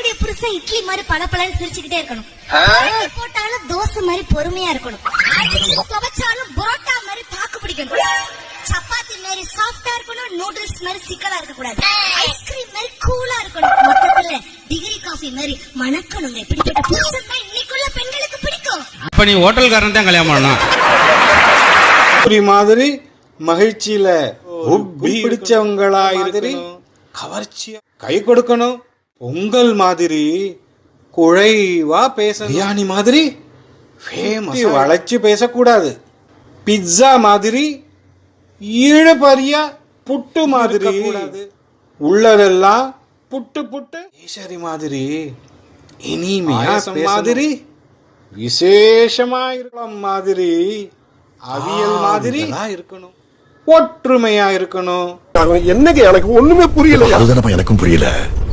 என்னுடைய புருஷன் இட்லி மாதிரி பளபளன்னு சிரிச்சுக்கிட்டே இருக்கணும். போட்டாலும் தோசை மாதிரி பொறுமையா இருக்கணும். துவைச்சாலும் புரோட்டா மாதிரி பாக்கு பிடிக்கணும். சப்பாத்தி மாதிரி சாஃப்டா இருக்கணும். நூடுல்ஸ் மாதிரி சிக்கலா இருக்க கூடாது. ஐஸ்கிரீம் மாதிரி கூலா இருக்கணும். மொத்தத்துல டிகிரி காஃபி மாதிரி மணக்கணுங்க. இப்படிப்பட்ட புருஷன் தான் இன்னைக்குள்ள பெண்களுக்கு பிடிக்கும். அப்ப நீ ஹோட்டல்காரன் தான் கல்யாணம் பண்ணணும். மாதிரி மகிழ்ச்சியில பிடிச்சவங்களா இருக்கு, கவர்ச்சியா கை கொடுக்கணும். பொங்கல் மாதிரி குழைவா பேச, பிரியாணி மாதிரி ஃபேமஸ் வளைச்சு பேசக்கூடாது. பிட்சா மாதிரி ஈழப்பரியா புட்டு மாதிரி உள்ளதெல்லாம் புட்டு புட்டு. கேசரி மாதிரி இனிமையா மாதிரி விசேஷமா இருக்கலாம். மாதிரி அவியல் மாதிரி இருக்கணும். ஒற்றுமையா இருக்கணும். என்னங்க எனக்கு ஒண்ணுமே புரியல. அதுதானப்பா எனக்கும் புரியல.